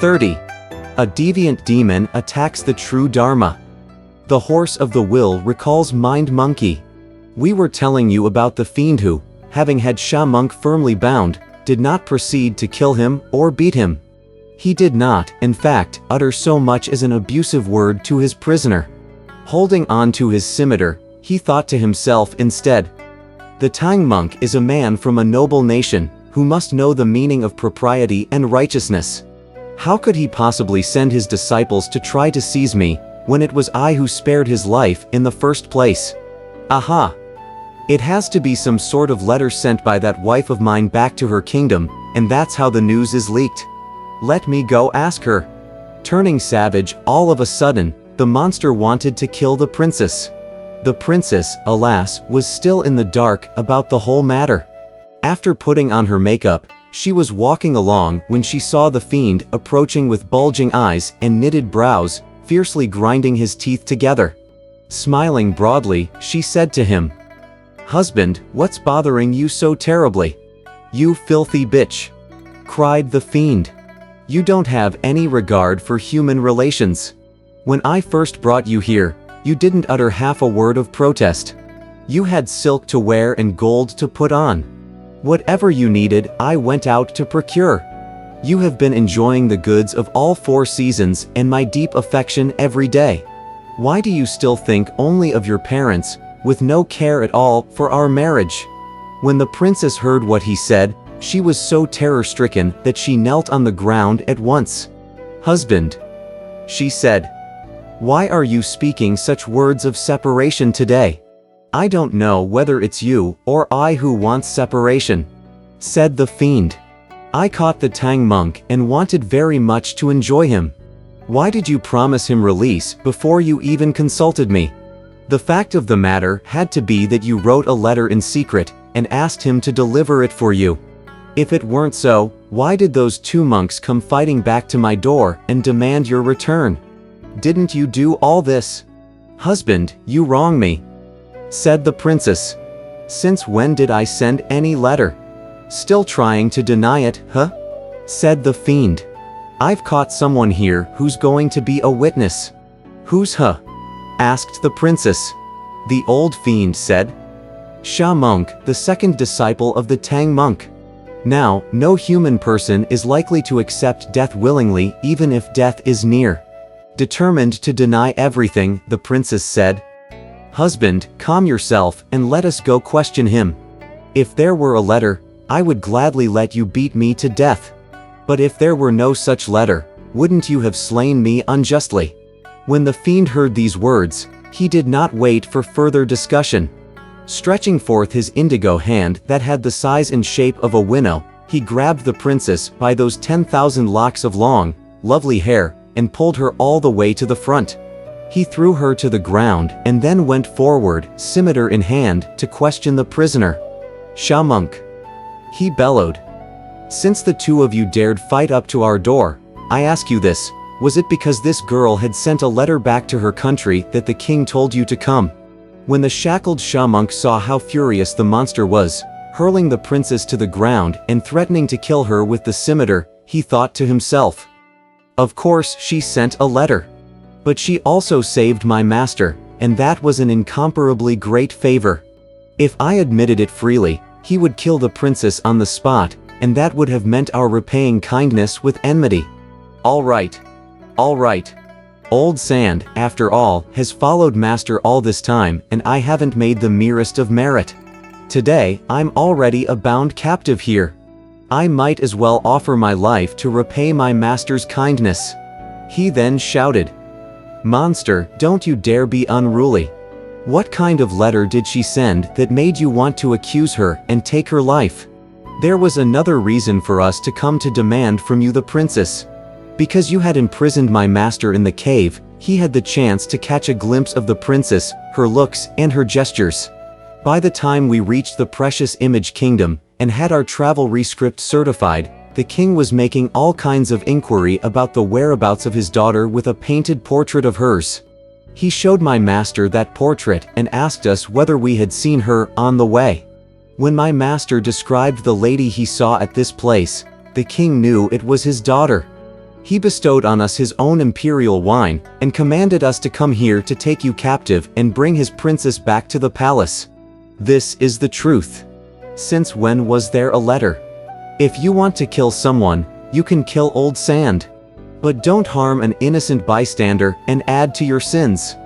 30. A deviant demon attacks the true Dharma. The horse of the will recalls Mind Monkey. We were telling you about the fiend who, having had Sha Monk firmly bound, did not proceed to kill him or beat him. He did not, in fact, utter so much as an abusive word to his prisoner. Holding on to his scimitar, he thought to himself instead, "The Tang monk is a man from a noble nation, who must know the meaning of propriety and righteousness. How could he possibly send his disciples to try to seize me, when it was I who spared his life in the first place? Aha! It has to be some sort of letter sent by that wife of mine back to her kingdom, and that's how the news is leaked. Let me go ask her." Turning savage, all of a sudden, the monster wanted to kill the princess. The princess, alas, was still in the dark about the whole matter. After putting on her makeup, she was walking along when she saw the fiend approaching with bulging eyes and knitted brows, fiercely grinding his teeth together. Smiling broadly, she said to him, "Husband, what's bothering you so terribly? You filthy bitch!" cried the fiend. "You don't have any regard for human relations. When I first brought you here, you didn't utter half a word of protest. You had silk to wear and gold to put on. Whatever you needed, I went out to procure. You have been enjoying the goods of all 4 seasons and my deep affection every day. Why do you still think only of your parents, with no care at all for our marriage?" When the princess heard what he said, she was so terror-stricken that she knelt on the ground at once. "Husband," she said, "why are you speaking such words of separation today? I don't know whether it's you or I who wants separation," said the fiend. "I caught the Tang monk and wanted very much to enjoy him. Why did you promise him release before you even consulted me? The fact of the matter had to be that you wrote a letter in secret and asked him to deliver it for you. If it weren't so, why did those 2 monks come fighting back to my door and demand your return? Didn't you do all this?" "Husband, you wrong me," said the princess. "Since when did I send any letter?" "Still trying to deny it, huh?" said the fiend. "I've caught someone here who's going to be a witness." "Who's huh?" asked the princess. The old fiend said, "Sha Monk, the second disciple of the Tang monk. Now, no human person is likely to accept death willingly even if death is near." Determined to deny everything, the princess said, "Husband, calm yourself and let us go question him. If there were a letter, I would gladly let you beat me to death. But if there were no such letter, wouldn't you have slain me unjustly?" When the fiend heard these words, he did not wait for further discussion. Stretching forth his indigo hand that had the size and shape of a winnow, he grabbed the princess by those 10,000 locks of long, lovely hair, and pulled her all the way to the front. He threw her to the ground and then went forward, scimitar in hand, to question the prisoner. "Sha Monk," he bellowed, "since the 2 of you dared fight up to our door, I ask you this, was it because this girl had sent a letter back to her country that the king told you to come?" When the shackled Sha Monk saw how furious the monster was, hurling the princess to the ground and threatening to kill her with the scimitar, he thought to himself, "Of course she sent a letter. But she also saved my master, and that was an incomparably great favor. If I admitted it freely, he would kill the princess on the spot, and that would have meant our repaying kindness with enmity. All right. All right. Old Sand, after all, has followed Master all this time, and I haven't made the merest of merit. Today, I'm already a bound captive here. I might as well offer my life to repay my master's kindness." He then shouted, "Monster, don't you dare be unruly. What kind of letter did she send that made you want to accuse her and take her life? There was another reason for us to come to demand from you the princess. Because you had imprisoned my master in the cave, he had the chance to catch a glimpse of the princess, her looks, and her gestures. By the time we reached the precious image kingdom, and had our travel rescript certified, the king was making all kinds of inquiry about the whereabouts of his daughter with a painted portrait of hers. He showed my master that portrait and asked us whether we had seen her on the way. When my master described the lady he saw at this place, the king knew it was his daughter. He bestowed on us his own imperial wine, and commanded us to come here to take you captive and bring his princess back to the palace. This is the truth. Since when was there a letter? If you want to kill someone, you can kill Old Sand. But don't harm an innocent bystander and add to your sins.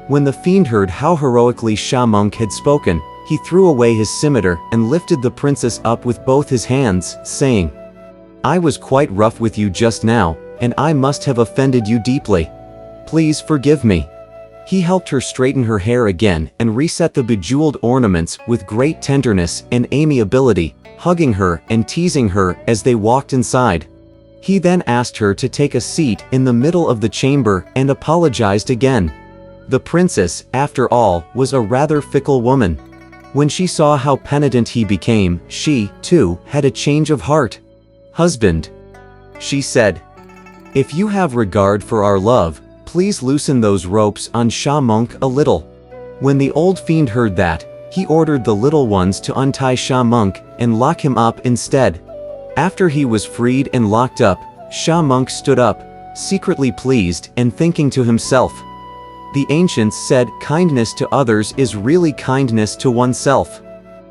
When the fiend heard how heroically Sha Monk had spoken, he threw away his scimitar and lifted the princess up with both his hands, saying, "I was quite rough with you just now, and I must have offended you deeply. Please forgive me." He helped her straighten her hair again and reset the bejeweled ornaments with great tenderness and amiability, hugging her and teasing her as they walked inside. He then asked her to take a seat in the middle of the chamber and apologized again. The princess, after all, was a rather fickle woman. When she saw how penitent he became, she, too, had a change of heart. "Husband," she said, "if you have regard for our love, please loosen those ropes on Sha Monk a little." When the old fiend heard that, he ordered the little ones to untie Sha Monk and lock him up instead. After he was freed and locked up, Sha Monk stood up, secretly pleased and thinking to himself, "The ancients said kindness to others is really kindness to oneself.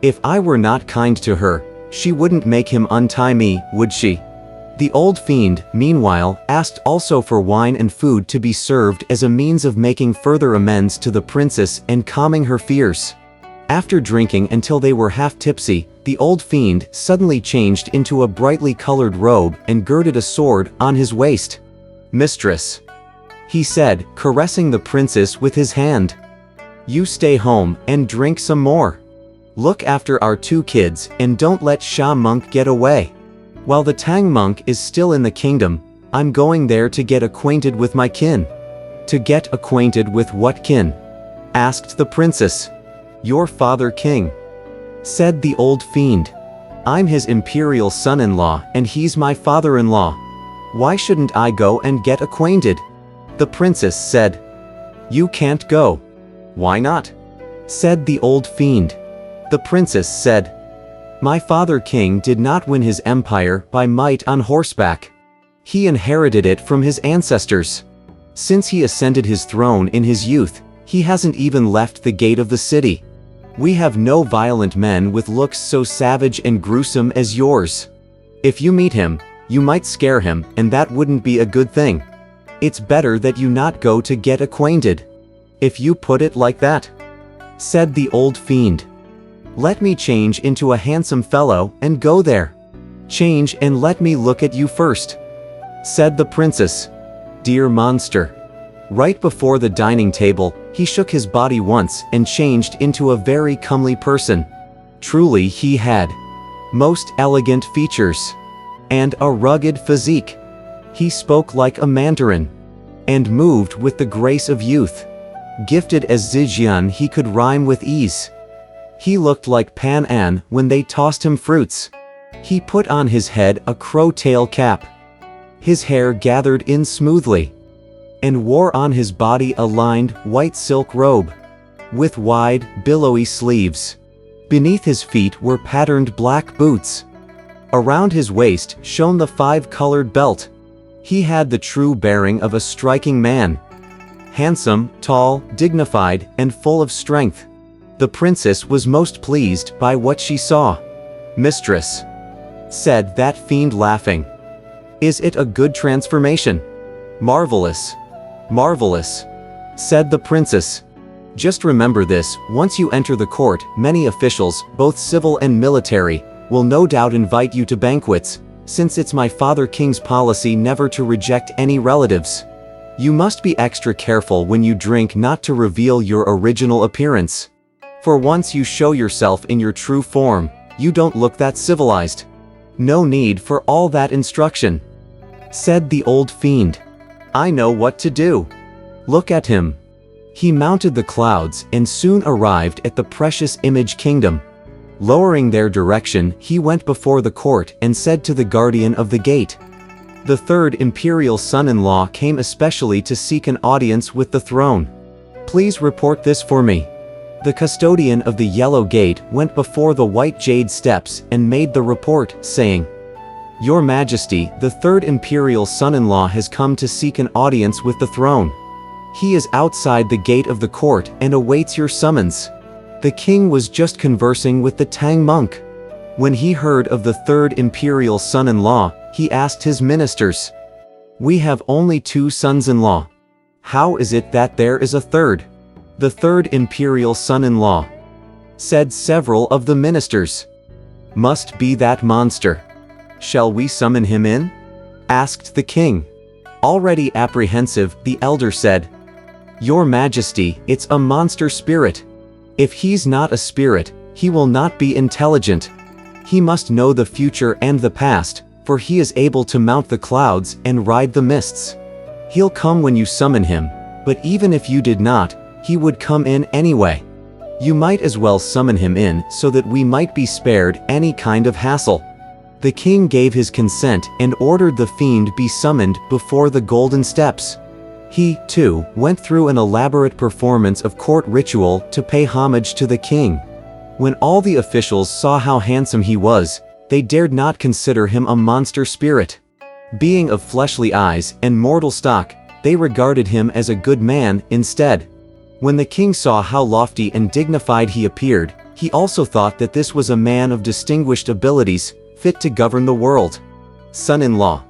If I were not kind to her, she wouldn't make him untie me, would she?" The old fiend, meanwhile, asked also for wine and food to be served as a means of making further amends to the princess and calming her fears. After drinking until they were half tipsy, the old fiend suddenly changed into a brightly colored robe and girded a sword on his waist. "Mistress," he said, caressing the princess with his hand, "you stay home and drink some more. Look after our 2 kids and don't let Sha Monk get away. While the Tang monk is still in the kingdom, I'm going there to get acquainted with my kin." "To get acquainted with what kin?" asked the princess. "Your father king," said the old fiend. "I'm his imperial son-in-law and he's my father-in-law. Why shouldn't I go and get acquainted?" The princess said, "You can't go." "Why not?" said the old fiend. The princess said, "My father king did not win his empire by might on horseback. He inherited it from his ancestors. Since he ascended his throne in his youth, he hasn't even left the gate of the city. We have no violent men with looks so savage and gruesome as yours. If you meet him, you might scare him, and that wouldn't be a good thing. It's better that you not go to get acquainted." "If you put it like that," said the old fiend, "let me change into a handsome fellow and go there." "Change and let me look at you first," said the princess. "Dear monster." Right before the dining table, he shook his body once and changed into a very comely person. Truly he had most elegant features and a rugged physique. He spoke like a mandarin and moved with the grace of youth. Gifted as Zijian, he could rhyme with ease. He looked like Pan An when they tossed him fruits. He put on his head a crow-tail cap. His hair gathered in smoothly, and wore on his body a lined, white silk robe, with wide, billowy sleeves. Beneath his feet were patterned black boots. Around his waist shone the 5-colored belt. He had the true bearing of a striking man. Handsome, tall, dignified, and full of strength. The princess was most pleased by what she saw. "Mistress," said that fiend laughing, "is it a good transformation?" "Marvelous. Marvelous," said the princess. "Just remember this, once you enter the court, many officials, both civil and military, will no doubt invite you to banquets, since it's my father king's policy never to reject any relatives. You must be extra careful when you drink not to reveal your original appearance. For once you show yourself in your true form, you don't look that civilized. No need for all that instruction," said the old fiend. "I know what to do. Look at him." He mounted the clouds and soon arrived at the precious image kingdom. Lowering their direction, he went before the court and said to the guardian of the gate, "The 3rd imperial son-in-law came especially to seek an audience with the throne. Please report this for me." The custodian of the yellow gate went before the white jade steps and made the report, saying, "Your Majesty, the third imperial son-in-law has come to seek an audience with the throne. He is outside the gate of the court and awaits your summons." The king was just conversing with the Tang monk. When he heard of the third imperial son-in-law, he asked his ministers, "We have only 2 sons-in-law. How is it that there is a third?" "The third imperial son-in-law," said several of the ministers, "must be that monster. Shall we summon him in?" asked the king. Already apprehensive, the elder said, "Your Majesty, it's a monster spirit. If he's not a spirit, he will not be intelligent. He must know the future and the past, for he is able to mount the clouds and ride the mists. He'll come when you summon him, but even if you did not, he would come in anyway. You might as well summon him in so that we might be spared any kind of hassle." The king gave his consent and ordered the fiend be summoned before the golden steps. He, too, went through an elaborate performance of court ritual to pay homage to the king. When all the officials saw how handsome he was, they dared not consider him a monster spirit. Being of fleshly eyes and mortal stock, they regarded him as a good man instead. When the king saw how lofty and dignified he appeared, he also thought that this was a man of distinguished abilities, fit to govern the world. Son-in-law.